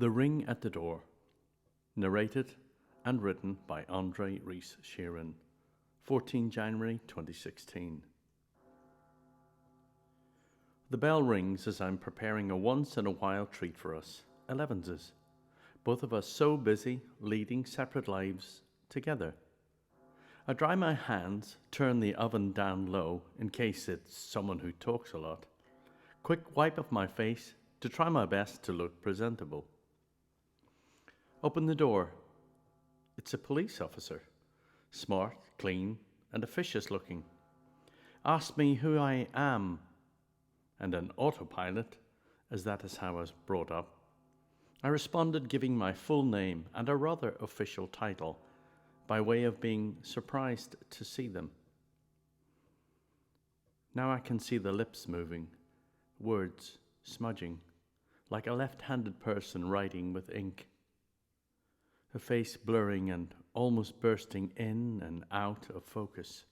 The Ring at the Door, narrated and written by Aindre Reece-Sheerin, 14 January 2016. The bell rings as I'm preparing a once-in-a-while treat for us, Elevenses, both of us so busy leading separate lives together. I dry my hands, turn the oven down low in case it's someone who talks a lot. Quick wipe of my face to try my best to look presentable. Open the door. It's a police officer, smart, clean, and officious looking. Asked me who I am, and an autopilot, as that is how I was brought up. I responded giving my full name and a rather official title, by way of being surprised to see them. Now I can see the lips moving, words smudging, like a left-handed person writing with ink. Her face blurring and almost bursting in and out of focus.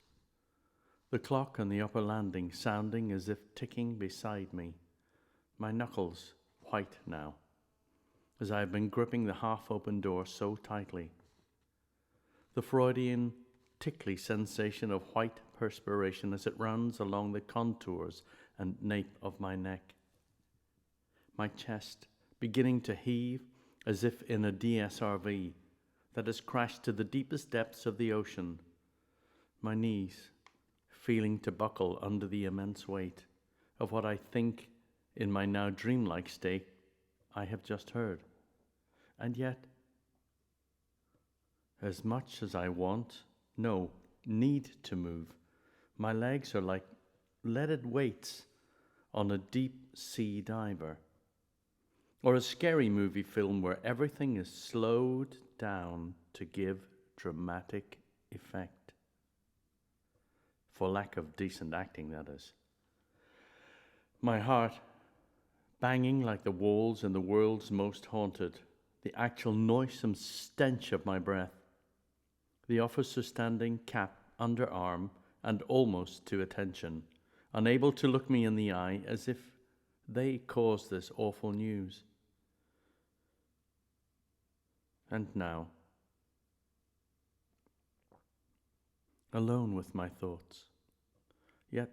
The clock on the upper landing sounding as if ticking beside me, my knuckles white now, as I have been gripping the half-open door so tightly. The Freudian tickly sensation of white perspiration as it runs along the contours and nape of my neck. My chest beginning to heave as if in a DSRV that has crashed to the deepest depths of the ocean. My knees feeling to buckle under the immense weight of what I think in my now dreamlike state I have just heard. And yet, as much as I want, no, need to move, my legs are like leaded weights on a deep sea diver, or a scary movie film where everything is slowed down to give dramatic effect. For lack of decent acting, that is. My heart banging like the walls in the world's most haunted, the actual noisome stench of my breath. The officer standing, cap under arm and almost to attention, unable to look me in the eye as if they caused this awful news. And now, alone with my thoughts, yet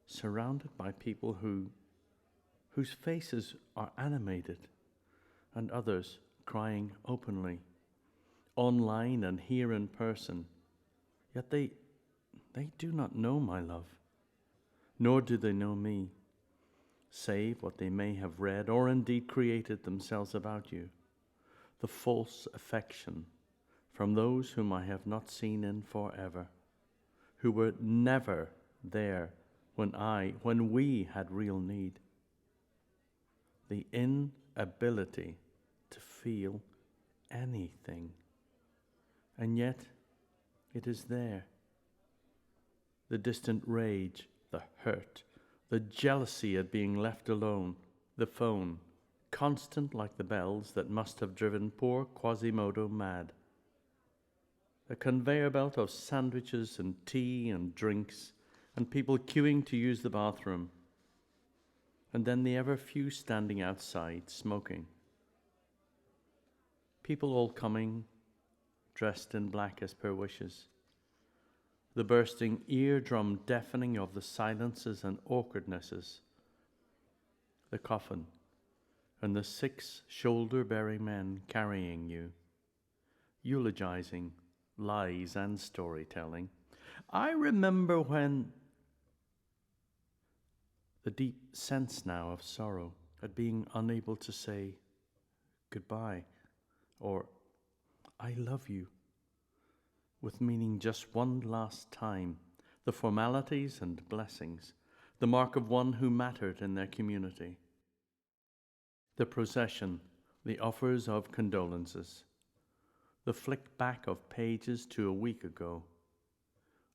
surrounded by people whose faces are animated, and others crying openly, online and here in person, yet they do not know my love, nor do they know me, save what they may have read or indeed created themselves about you, the false affection from those whom I have not seen in forever, who were never there when we had real need. The inability to feel anything, and yet it is there. The distant rage, the hurt, the jealousy at being left alone, the phone, constant like the bells that must have driven poor Quasimodo mad. A conveyor belt of sandwiches and tea and drinks, and people queuing to use the bathroom, and then the ever few standing outside smoking. People all coming, dressed in black as per wishes. The bursting eardrum deafening of the silences and awkwardnesses. The coffin, and the 6 shoulder-bearing men carrying you, eulogizing, lies and storytelling. I remember when... The deep sense now of sorrow at being unable to say goodbye or I love you, with meaning just one last time, the formalities and blessings, the mark of one who mattered in their community. The procession, the offers of condolences, the flick back of pages to a week ago,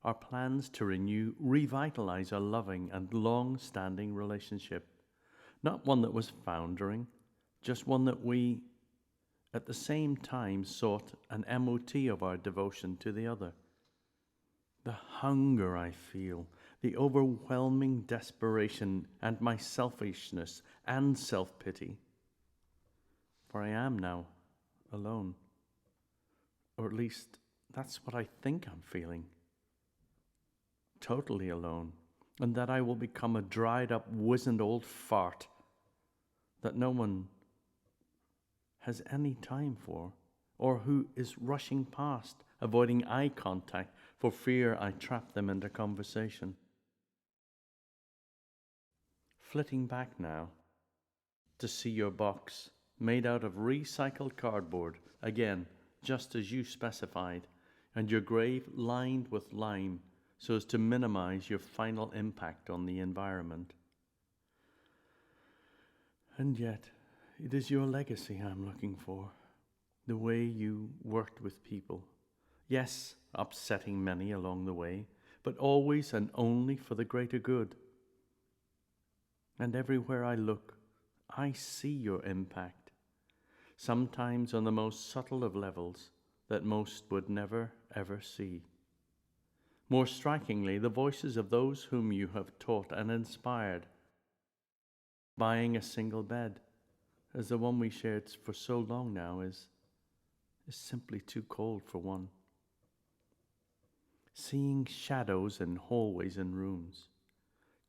our plans to revitalize a loving and long-standing relationship, not one that was foundering, just one that we, at the same time, sought an MOT of our devotion to the other. The hunger I feel, the overwhelming desperation and my selfishness and self-pity. for I am now alone. Or at least that's what I think I'm feeling. Totally alone. And that I will become a dried up, wizened old fart that no one has any time for, or who is rushing past, avoiding eye contact for fear I trap them into conversation. Flitting back now to see your box made out of recycled cardboard, again, just as you specified, and your grave lined with lime so as to minimize your final impact on the environment. And yet, it is your legacy I'm looking for, the way you worked with people. Yes, upsetting many along the way, but always and only for the greater good. And everywhere I look, I see your impact, sometimes on the most subtle of levels that most would never, ever see. More strikingly, the voices of those whom you have taught and inspired. Buying a single bed, as the one we shared for so long now is simply too cold for one. Seeing shadows in hallways and rooms,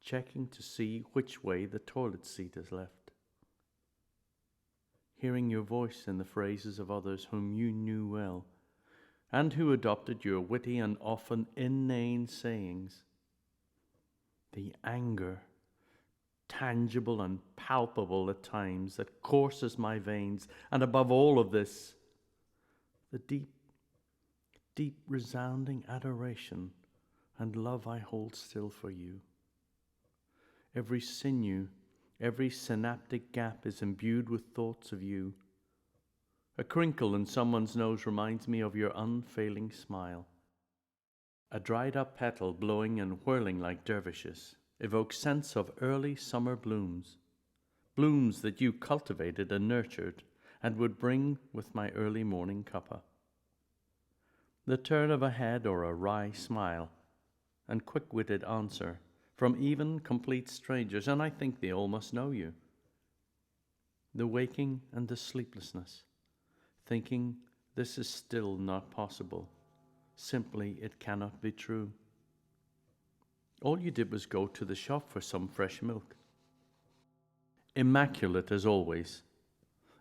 checking to see which way the toilet seat is left. Hearing your voice in the phrases of others whom you knew well, and who adopted your witty and often inane sayings. The anger, tangible and palpable at times, that courses my veins, and above all of this, the deep, deep resounding adoration and love I hold still for you. Every sinew, every synaptic gap is imbued with thoughts of you. A crinkle in someone's nose reminds me of your unfailing smile. A dried-up petal blowing and whirling like dervishes evokes sense of early summer blooms, blooms that you cultivated and nurtured and would bring with my early morning cuppa. The turn of a head or a wry smile and quick-witted answer from even complete strangers, and I think they all must know you. The waking and the sleeplessness, thinking this is still not possible. Simply, it cannot be true. All you did was go to the shop for some fresh milk. Immaculate as always,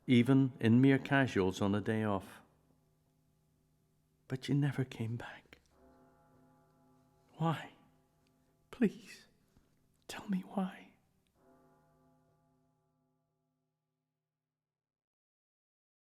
even in mere casuals on a day off. But you never came back. Why? Please, tell me why.